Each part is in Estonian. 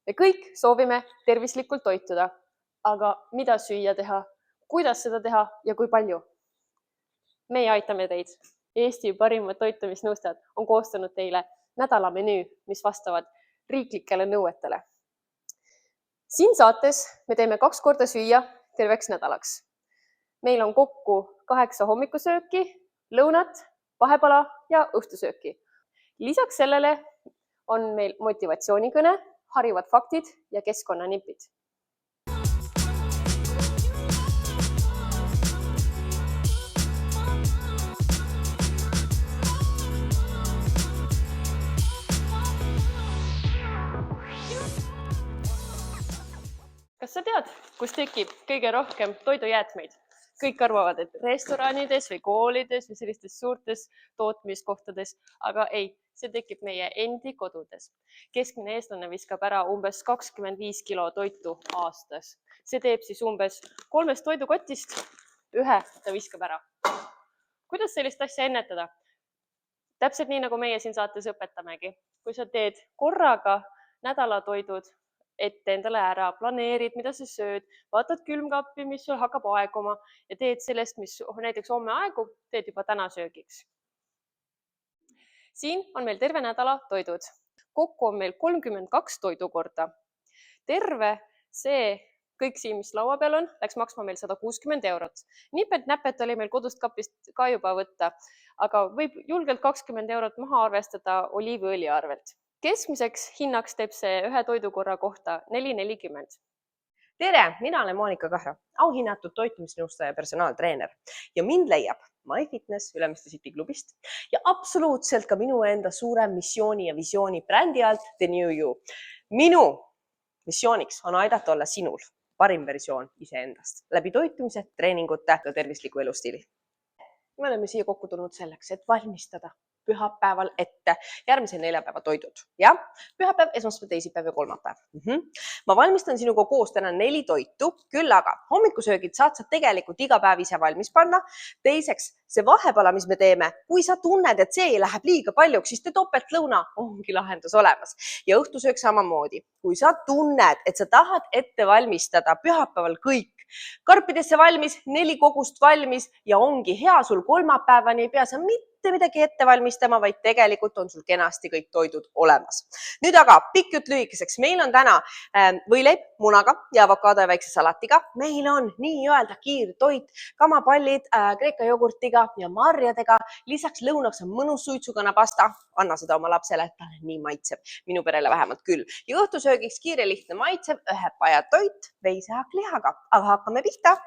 Me kõik soovime tervislikult toituda, aga mida süüa teha, kuidas seda teha ja kui palju? Meie aitame teid. Eesti parimad toitumisnõustajad on koostanud teile nädalamenüü, mis vastavad riiklikele nõuetele. Siin saates me teeme 2 korda süüa terveks nädalaks. Meil on kokku 8 hommikusööki, lõunat, vahepala ja õhtusööki. Lisaks sellele on meil motivatsioonikõne, harivad faktid ja keskkonnanimpid. Kas sa tead, kus tekib kõige rohkem toidujäätmeid? Kõik arvavad, et restoranides või koolides või sellistes suurtes tootmiskohtades, aga ei, see tekib meie endi kodudes. Keskmine eestlane viskab ära umbes 25 kilo toitu aastas. See teeb siis umbes 3 toidukotist 1 ta viskab ära. Kuidas sellist asja ennetada? Täpselt nii, nagu meie siin saates õpetamegi. Kui sa teed korraga nädalatoidud ette endale ära, planeerid, mida sa sööd, vaatad külmkappi, mis sul hakkab aeguma ja teed sellest, mis näiteks homme aegub, teed juba täna söögiks. Siin on meil terve nädala toidud. Kokku on meil 32 toidukorda. Terve see kõik siin, mis laua peal on, läks maksma meil 160 €. Nipet-näpet oli meil kodust kapist ka juba võtta, aga võib julgelt 20 € maha arvestada oliiviõli arvelt. Keskmiseks hinnaks teeb see ühe toidukorra kohta 4,40. Tere, mina olen Monika Kahra, auhinnatud toitumisnõustaja ja personaaltreener ja mind leiab MyFitness Ülemiste City klubist ja absoluutselt ka minu enda suure missiooni ja visiooni brändi alt The New You. Minu missiooniks on aidata olla sinul parim versioon iseendast läbi toitumise, treeningute ja tervisliku elustiili. Me oleme siia kokku tulnud selleks, et valmistada pühapäeval ette järgmise 4 päeva toidud. Ja? Pühapäev, esmaspäev, teisipäev ja kolmapäev. Ma valmistan sinuga koos täna 4 toitu, küll aga hommikusöögid saad sa tegelikult iga päev ise valmis panna. Teiseks, see vahepala, mis me teeme, kui sa tunned, et see läheb liiga paljuks, siis te topeltlõuna ongi lahendus olemas. Ja õhtusöök samamoodi. Kui sa tunned, et sa tahad ette valmistada pühapäeval kõik, karpidesse valmis, 4 kogust valmis ja ongi hea sul kolmapäevani, ei pea sa mitte midagi ette valmistama, vaid tegelikult on sul kenasti kõik toidud olemas. Nüüd aga pikk jutt lühikeseks. Meil on täna võileib munaga ja avokaado ja väikse salatiga. Meil on nii-öelda kiirtoit, kamapallid kreeka jogurtiga ja marjadega. Lisaks lõunaks on mõnus suitsukanapasta. Anna seda oma lapsele, talle nii maitseb. Minu perele vähemalt küll. Ja õhtusöögiks kiire lihtne maitsev 1 paja toit veisehakklihaga. Aga hakkame pihta.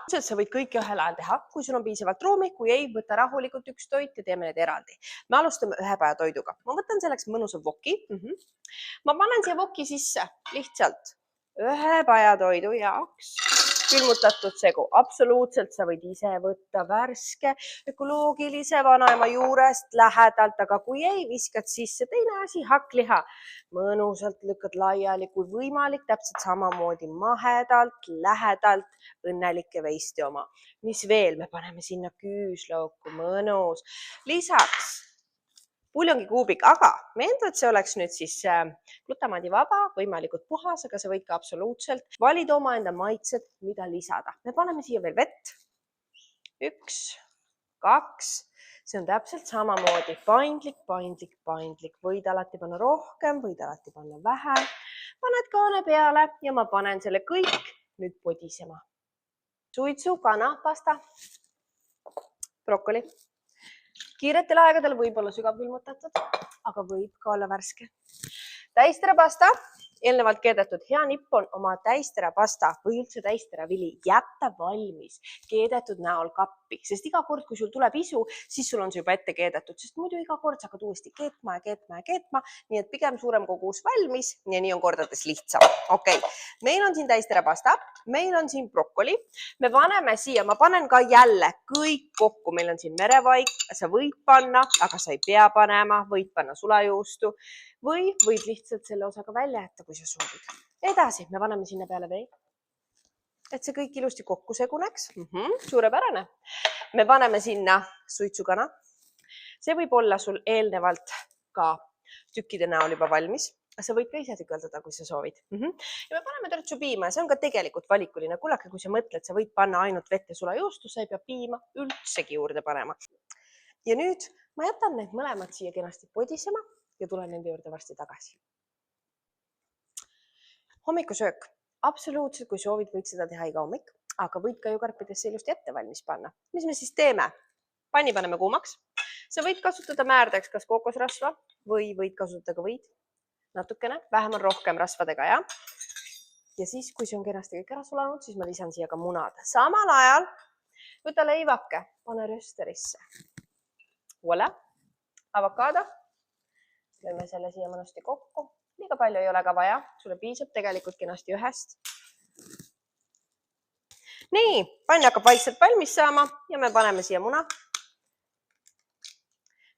Sa võid kõike ühel ajal teha, kui sul on piisavalt ruumi, kui ei, võta rahulikult 1 toit ja teeme need eraldi. Me alustame 1 päeva toiduga. Ma võtan selleks mõnusa voki. Ma panen siia voki sisse lihtsalt 1 päeva toidu jaoks külmutatud segu. Absoluutselt sa võid ise võtta värske, ökoloogilise vanaema juurest lähedalt, aga kui ei, viskad sisse teine asi, hakkliha. Mõnusalt lükkad laiali, kui võimalik, täpselt samamoodi mahedalt, lähedalt, õnnelike veiste oma. Mis veel? Me paneme sinna küüslauku, mõnus. Lisaks puljongikuubik, aga me enda, et see oleks nüüd siis glutamaadivaba, võimalikult puhas, aga sa võid ka absoluutselt valida oma enda maitsed, mida lisada. Me paneme siia veel vett. 1, 2. See on täpselt samamoodi paindlik. Võid alati panna rohkem, võid alati panna vähem. Paned kaane peale ja ma panen selle kõik nüüd podisema. Suitsu, kanapasta, brokkoli. Kiiretel aegadel võib olla sügavkülmutatud, aga võib ka olla värske. Täisterapasta, eelnevalt keedetud. Hea nipp on oma täisterapasta või üldse täisteravili jätta valmis keedetud näol kappi, sest iga kord, kui sul tuleb isu, siis sul on see juba ette keedetud, sest muidu iga kord sa hakkad uuesti keetma, nii et pigem suurem kogus valmis ja nii on kordades lihtsam. Okei, meil on siin täisterapasta, meil on siin brokkoli, me paneme siia, ma panen ka jälle kõik kokku, meil on siin merevaik, sa võid panna, aga sa ei pea panema, võid panna sulajuustu või võid lihtsalt selle osaga välja jätta, kui sa soovid. Edasi, me paneme sinna peale veel, et see kõik ilusti kokku seguneks. Suurepärane. Me paneme sinna suitsukana. See võib olla sul eelnevalt ka tükkide näol juba valmis. sa võid ka ise tükeldada, kui sa soovid. Ja me paneme törtsu piima ja see on ka tegelikult valikuline. Kullake, kui sa mõtled, sa võid panna ainult vett ja sulajuustu, sa ei pea piima üldsegi juurde panema. Ja nüüd ma jätan need mõlemad siia kenasti podisema ja tulen nende juurde varsti tagasi. Hommikusöök. Absoluutselt, kui soovid, võid seda teha iga hommik, aga võid ka ju karpidesse ilusti ette valmis panna. Mis me siis teeme? Panni paneme kuumaks. Sa võid kasutada määrdeks kas kookosrasva või võid kasutada ka võid. Natukene, vähem on rohkem rasvadega, ja? Ja siis, kui see on kenasti kõik ära sulanud, siis ma lisan siia ka munad. Samal ajal võta leivake, pane rösterisse. Voilà, avokaado. Lööme selle siia mõnusti kokku. Liiga palju ei ole ka vaja, sulle piisab tegelikult kenasti ühest. Nii, pann hakkab vaikselt valmis saama ja me paneme siia muna.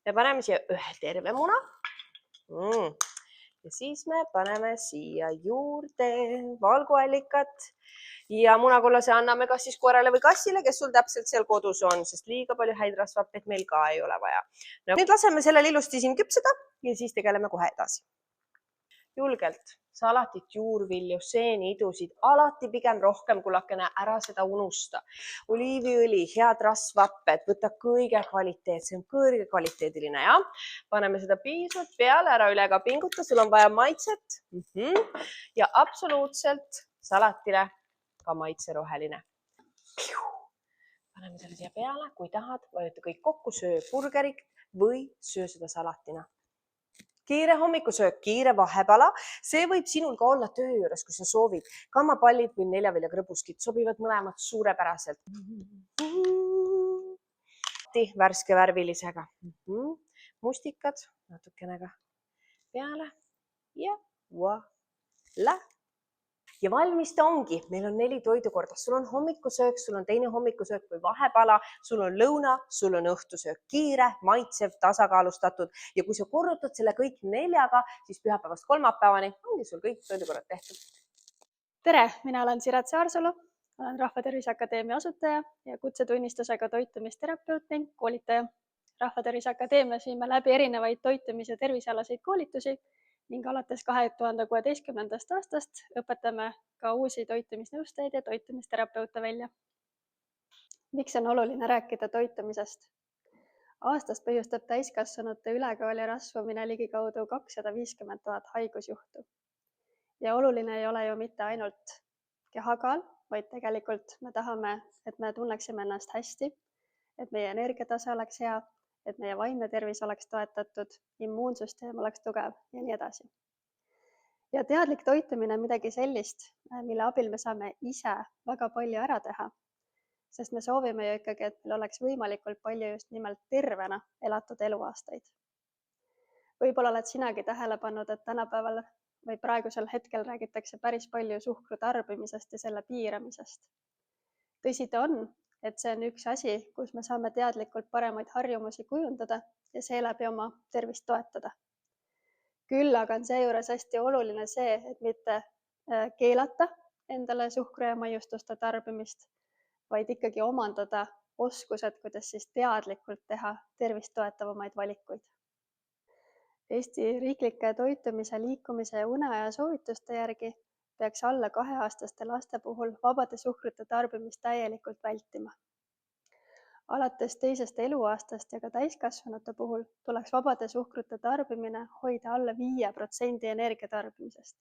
Me paneme siia ühe terve muna. Ja siis me paneme siia juurde valguallikat ja munakollase anname kas siis koerale või kassile, kes sul täpselt seal kodus on, sest liiga palju häid rasvhappeid meil ka ei ole vaja. No, nüüd laseme sellel ilusti siin küpseda ja siis tegeleme kohe edasi. Julgelt, salatit, juurvilju, seeni, idusid, alati pigem rohkem, kullakene, ära seda unusta. Oliiviõli, head rasvhapped, võta kõige kvaliteetsem, kõrge kvaliteediline, ja? Paneme seda piisavalt peale, ära üle ka pinguta, sul on vaja maitset ja absoluutselt salatile ka maitseroheline. Paneme selle siia peale, kui tahad, vajuta kõik kokku, söö burgerit või söö seda salatina. Kiire hommikusöök, kiire vahepala, see võib sinul ka olla töö juures, kui sa soovid. Kammapallid või neljaviljakrõbuskid sobivad mõlemad suurepäraselt. Värske värvilisega. Mustikad natukene ka peale ja voilà. Ja valmis ta ongi. Meil on 4 toidukorda. Sul on hommikusöök, sul on teine hommikusöök või vahepala, sul on lõuna, sul on õhtusöök. Kiire, maitsev, tasakaalustatud. Ja kui sa korrutad selle kõik 4-ga, siis pühapäevast kolmapäevani ongi sul kõik toidukorrad tehtud. Tere, mina olen Siret Saarsalu, olen Rahvatervise Akadeemia asutaja ja kutsetunnistusega toitumisterapeut ning koolitaja. Rahvatervise Akadeemias viime läbi erinevaid toitumis- ja tervisealaseid koolitusi ning alates 2016. aastast õpetame ka uusi toitumisnõustajaid ja toitumisterapeute välja. Miks on oluline rääkida toitumisest? Aastas põhjustab täiskasvanute ülekaal ja rasvumine ligikaudu 250 000 haigusjuhtu. Ja oluline ei ole ju mitte ainult kehakaal, vaid tegelikult me tahame, et me tunneksime ennast hästi, et meie energiatase oleks hea, et meie vaimne tervis oleks toetatud, immuunsüsteem oleks tugev ja nii edasi. Ja teadlik toitumine on midagi sellist, mille abil me saame ise väga palju ära teha, sest me soovime ju ikkagi, et meil oleks võimalikult palju just nimelt tervena elatud eluaastaid. Võib-olla oled sinagi tähele pannud, et tänapäeval või praegusel hetkel räägitakse päris palju suhkru tarbimisest ja selle piiramisest. Tõsi ta on, et see on üks asi, kus me saame teadlikult paremaid harjumusi kujundada ja seeläbi oma tervist toetada. Küll aga on seejuures hästi oluline see, et mitte keelata endale suhkru ja maiustuste tarbimist, vaid ikkagi omandada oskused, kuidas siis teadlikult teha tervist toetavamaid valikuid. Eesti riiklike toitumise, liikumise ja uneaja soovituste järgi peaks alla 2-aastaste laste puhul vabade suhkrute tarbimist täielikult vältima. Alates 2. eluaastast ja ka täiskasvanute puhul tuleks vabade suhkrute tarbimine hoida alla 5% energiatarbimisest.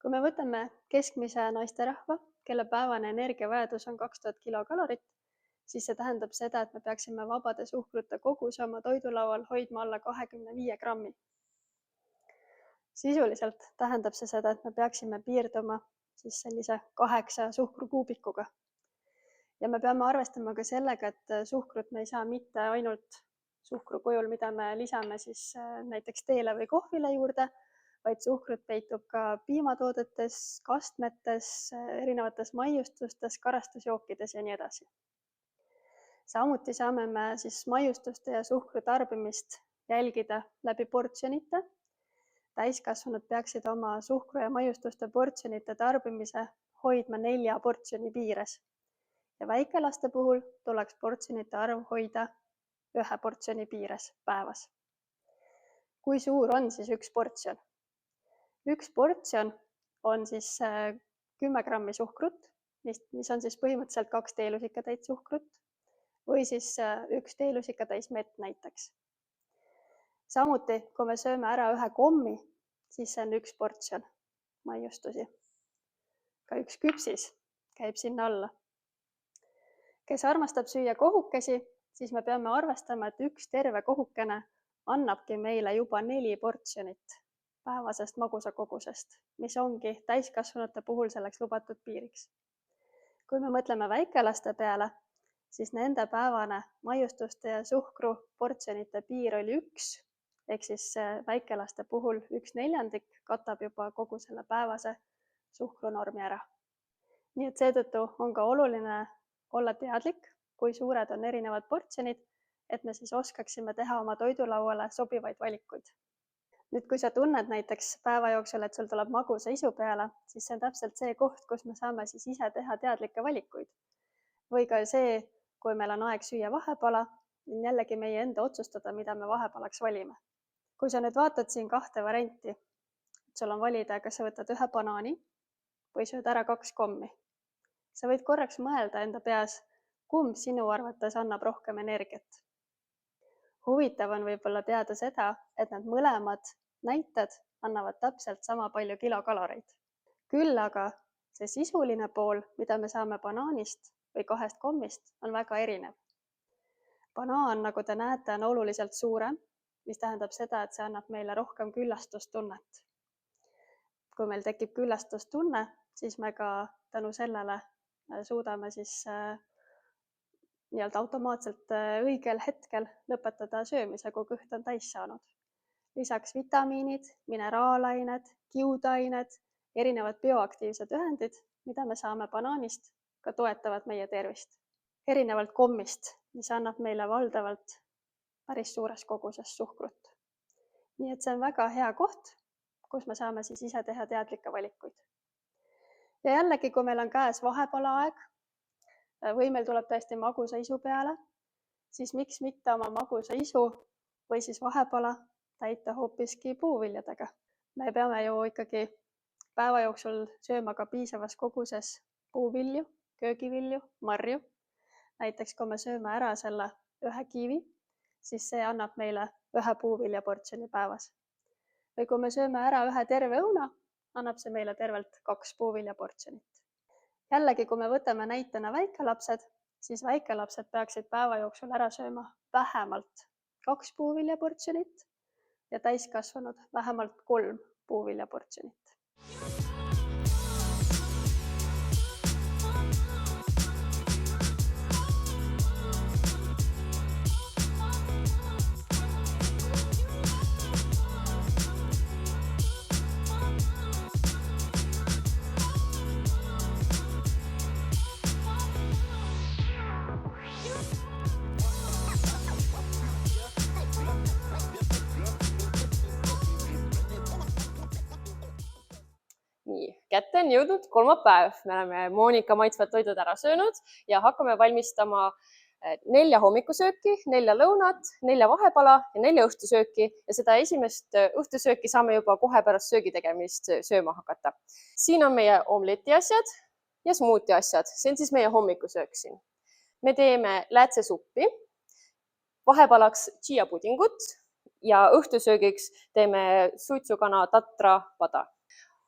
Kui me võtame keskmise naisterahva, kelle päevane energiavajadus on 2000 kilokalorit, siis see tähendab seda, et me peaksime vabade suhkrute koguse oma toidulaual hoidma alla 25 grammi. Sisuliselt tähendab see seda, et me peaksime piirduma siis sellise 8 suhkrukuubikuga. Ja me peame arvestama ka sellega, et suhkrut me ei saa mitte ainult suhkru kujul, mida me lisame siis näiteks teele või kohvile juurde, vaid suhkrut peitub ka piimatoodetes, kastmetes, erinevates maiustustes, karastusjookides ja nii edasi. Samuti saame me siis maiustuste ja suhkru tarbimist jälgida läbi portsjonite. Täiskasvanud peaksid oma suhkru ja maiustuste portsjonite tarbimise hoidma 4 portsjoni piires. Ja väikelaste puhul tuleks portsjonite arv hoida 1 portsjoni piires päevas. Kui suur on siis üks portsjon? üks portsjon on siis 10 grammi suhkrut, mis on siis põhimõtteliselt 2 teelusikatäit suhkrut või siis 1 teelusikatäis mett näiteks. Samuti, kui me sööme ära ühe kommi, siis see on 1 portsjon maiustusi. Ka 1 küpsis käib sinna alla. Kes armastab süüa kohukesi, siis me peame arvestama, et 1 terve kohukene annabki meile juba 4 portsjonit päevasest magusakogusest, mis ongi täiskasvanute puhul selleks lubatud piiriks. Kui me mõtleme väikelaste peale, siis nende päevane maiustuste ja suhkru portsjonite piir oli 1, ehk siis väikelaste puhul 1/4 katab juba kogu selle päevase suhkrunormi ära. Nii et seetõttu on ka oluline olla teadlik, kui suured on erinevad portsjonid, et me siis oskaksime teha oma toidulauale sobivaid valikuid. Nüüd, kui sa tunned näiteks päeva jooksul, et sul tuleb magusa isu peale, siis see on täpselt see koht, kus me saame siis ise teha teadlikke valikuid. Või ka see, kui meil on aeg süüa vahepala, on jällegi meie enda otsustada, mida me vahepalaks valime. Kui sa nüüd vaatad siin 2 varianti, et sul on valida, kas sa võtad 1 banaani või sööd ära 2 kommi. Sa võid korraks mõelda enda peas, kumb sinu arvates annab rohkem energiat. Huvitav on võib-olla teada seda, et need mõlemad näited annavad täpselt sama palju kilokaloreid. Küll aga see sisuline pool, mida me saame banaanist või 2 kommist, on väga erinev. Banaan, nagu te näete, on oluliselt suurem, mis tähendab seda, et see annab meile rohkem küllastustunnet. Kui meil tekib küllastustunne, siis me ka tänu sellele suudame siis automaatselt õigel hetkel lõpetada söömise, kui kõht on täis saanud. Lisaks vitamiinid, mineraalained, kiudained, erinevad bioaktiivsed ühendid, mida me saame banaanist, ka toetavad meie tervist. Erinevalt kommist, mis annab meile valdavalt päris suures koguses suhkrut. Nii et see on väga hea koht, kus me saame siis ise teha teadlikke valikuid. Ja jällegi, kui meil on käes vahepala aeg või meil tuleb tõesti magusa isu peale, siis miks mitte oma magusa isu või siis vahepala täita hoopiski puuviljadega. Me peame ju ikkagi päeva jooksul sööma ka piisavas koguses puuvilju, köögivilju, marju. Näiteks kui me sööme ära selle 1 kiivi, siis see annab meile 1 puuviljaportsjoni päevas. Või kui me sööme ära 1 terve õuna, annab see meile tervelt 2 puuviljaportsjonit. Jällegi, kui me võtame näitena väikelapsed, siis väikelapsed peaksid päeva jooksul ära sööma vähemalt 2 puuviljaportsjonit ja täiskasvanud vähemalt 3 puuviljaportsjonit. Nii, kätte on jõudnud kolmapäev. Me oleme Monika maitsvad toidud ära söönud ja hakkame valmistama 4 hommikusööki, 4 lõunat, 4 vahepala ja 4 õhtusööki. Ja seda esimest õhtusööki saame juba kohe pärast söögi tegemist sööma hakata. Siin on meie omleti asjad ja smuuti asjad. See on siis meie hommikusöök siin. Me teeme läätsesuppi, vahepalaks chia pudingut ja õhtusöögiks teeme suitsukana tatra pada.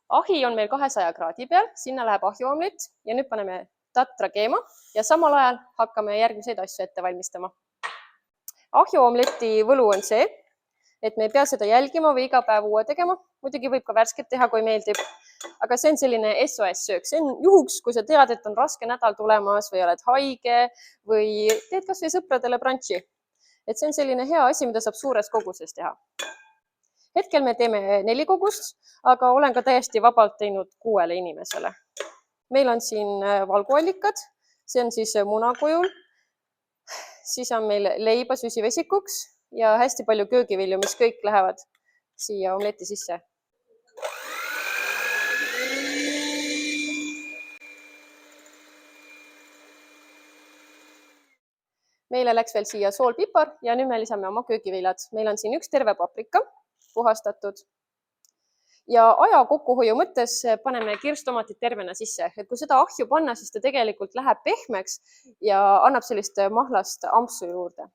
Ahi on meil 200 kraadi peal, sinna läheb ahjuomlet ja nüüd paneme tatra keema ja samal ajal hakkame järgmiseid asju ette valmistama. Ahjuomleti võlu on see, et me ei pea seda jälgima või iga päev uue tegema. Muidugi võib ka värsket teha, kui meeldib. Aga see on selline SOS-söök. See on juhuks, kui sa tead, et on raske nädal tulemas või oled haige või teed kas või sõpradele brunchi. Et see on selline hea asi, mida saab suures koguses teha. Hetkel me teeme 4 kogust, aga olen ka täiesti vabalt teinud 6 inimesele. Meil on siin valguallikad, see on siis munakujul. Siis on meil leiba süsivesikuks ja hästi palju köögivilju, mis kõik lähevad siia omleti sisse. Meile läks veel siia sool, pipar ja nüüd me lisame oma köögiviljad. Meil on siin 1 terve paprika, puhastatud. ja aja kokkuhoiu mõttes paneme kirstomatit tervena sisse, et kui seda ahju panna, siis ta tegelikult läheb pehmeks ja annab sellist mahlast ampsu juurde.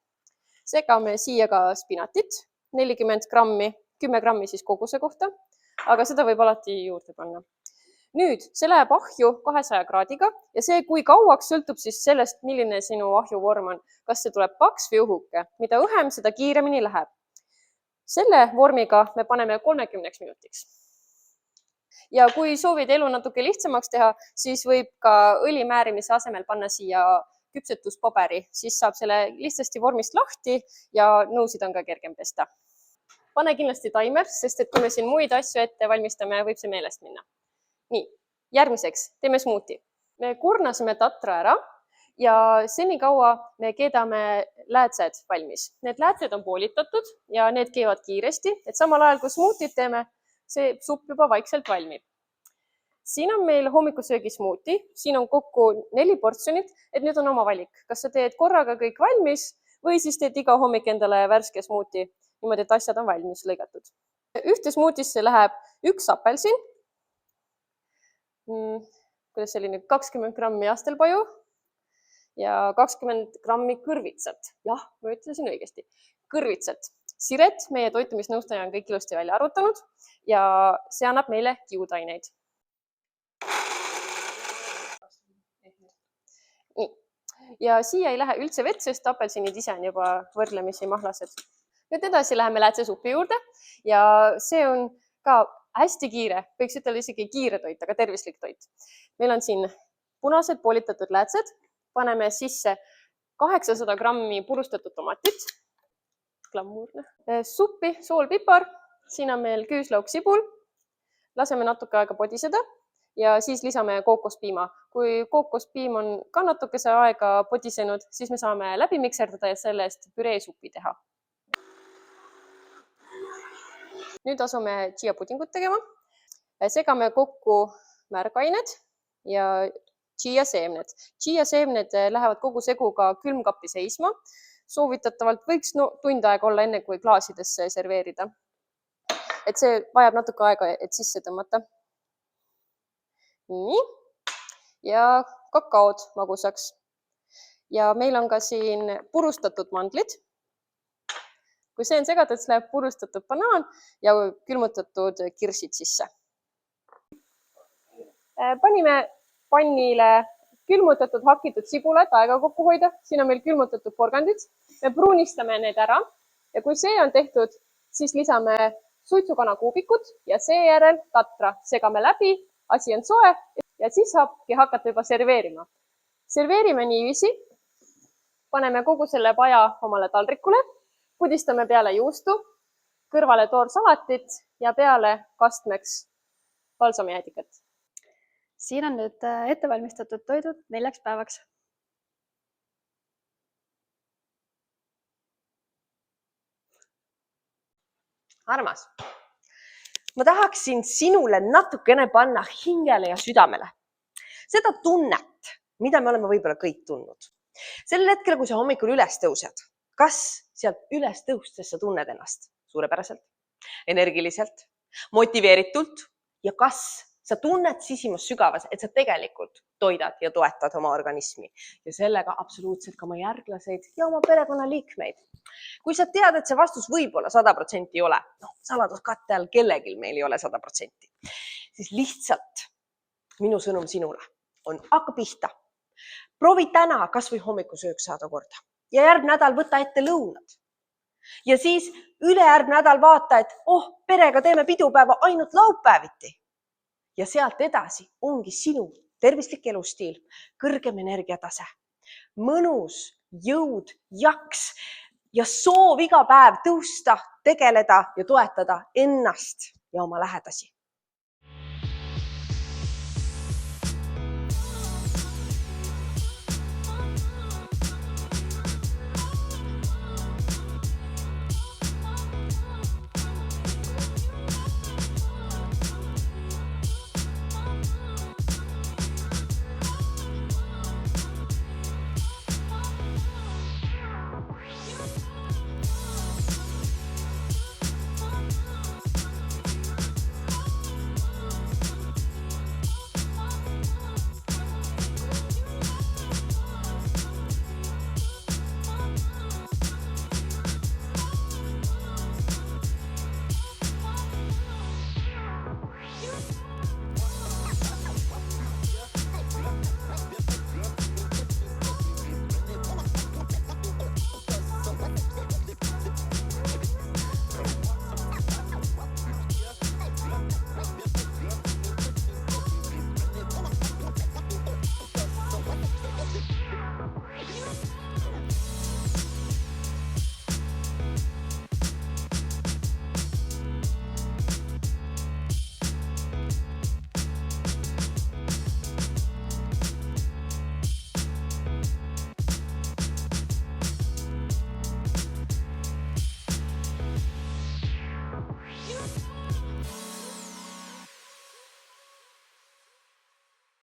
Segame siia ka spinatit, 40 grammi, 10 grammi siis koguse kohta, aga seda võib alati juurde panna. Nüüd, see läheb ahju 200 kraadiga ja see, kui kauaks, sõltub siis sellest, milline sinu ahju vorm on. Kas see tuleb paks või õhuke. Mida õhem, seda kiiremini läheb. Selle vormiga me paneme 30 minutiks. Ja kui soovid elu natuke lihtsamaks teha, siis võib ka õli määrimise asemel panna siia küpsetuspaberi, siis saab selle lihtsasti vormist lahti ja nõusid on ka kergem pesta. Pane kindlasti taimer, sest et kui me siin muid asju ette valmistame, võib see meelest minna. Nii, järgmiseks teeme smuuti. Me kurnasime tatra ära ja senikaua me keedame läätsed valmis. Need läätsed on poolitatud ja need keevad kiiresti, et samal ajal, kui smuutit teeme, see supp juba vaikselt valmib. Siin on meil hommikusöögi smuuti, siin on kokku 4 portsjonit, et nüüd on oma valik. Kas sa teed korraga kõik valmis või siis teed iga hommik endale värske smuuti, niimoodi, et asjad on valmis lõigatud. Ühte smuutisse läheb 1 apelsin, kuidas selline 20 grammi astelpaju ja 20 grammi kõrvitsat. Jah, ma ütlesin õigesti. Kõrvitsat. Siret, meie toitumisnõustaja on kõik ilusti välja arvutanud ja see annab meile kiudaineid. Nii. Ja siia ei lähe üldse vett, sest apelsinid ise on juba võrdlemisi mahlased. Nüüd edasi läheme läätsesupi juurde ja see on ka hästi kiire, võiks ütelda isegi kiire toit, aga tervislik toit. Meil on siin punased poolitatud läätsed, paneme sisse 800 grammi purustatud tomatit, glamuurne, suppi, sool, pipar, siin on meil küüslauk, sibul, laseme natuke aega podiseda ja siis lisame kookospiima. Kui kookospiim on ka natukese aega podisenud, siis me saame läbi mikserdada ja sellest püreesuppi teha. Nüüd asume chia pudingut tegema. Segame kokku märgained ja chia seemned. Chia seemned lähevad kogu seguga külmkappi seisma. Soovitatavalt võiks tund aega olla enne, kui klaasidesse serveerida. Et see vajab natuke aega, et sisse tõmmata. Nii. Ja kakaod magusaks. Ja meil on ka siin purustatud mandlid. Kui see on segatud, siis läheb purustatud banaan ja külmutatud kirsid sisse. Panime pannile külmutatud hakitud sibulat aega kokku hoida. Siin on meil külmutatud porgandid. Me pruunistame need ära ja kui see on tehtud, siis lisame suitsukana kuubikud ja seejärel tatra. Segame läbi, asi on soe ja siis saabki hakata juba serveerima. Serveerime niiviisi. Paneme kogu selle paja omale taldrikule. Pudistame peale juustu, kõrvale toorsalatit ja peale kastmeks balsamijäätikat. Siin on nüüd ettevalmistatud toidud 4 päevaks. Armas, ma tahaksin sinule natukene panna hingele ja südamele. Seda tunnet, mida me oleme võib-olla kõik tundnud. Sellel hetkel, kui sa hommikul üles tõused, kas sealt üles tõustes sa tunned ennast suurepäraselt, energiliselt, motiveeritult ja kas sa tunned sisimas sügavas, et sa tegelikult toidad ja toetad oma organismi ja sellega absoluutselt ka oma järglaseid ja oma perekonnaliikmeid. Kui sa tead, et see vastus võib-olla 100% ei ole, saladuskatte all kellelgi meil ei ole 100%, siis lihtsalt minu sõnum sinule on hakka pihta. Proovi täna kas või hommikusöök saada korda. Ja järgmine nädal võta ette lõunad. Ja siis ülejärgmine nädal vaata, et perega teeme pidupäeva ainult laupäeviti. Ja sealt edasi ongi sinu tervislik elustiil, kõrgem energiatase, mõnus, jõud, jaks ja soov iga päev tõusta, tegeleda ja toetada ennast ja oma lähedasi.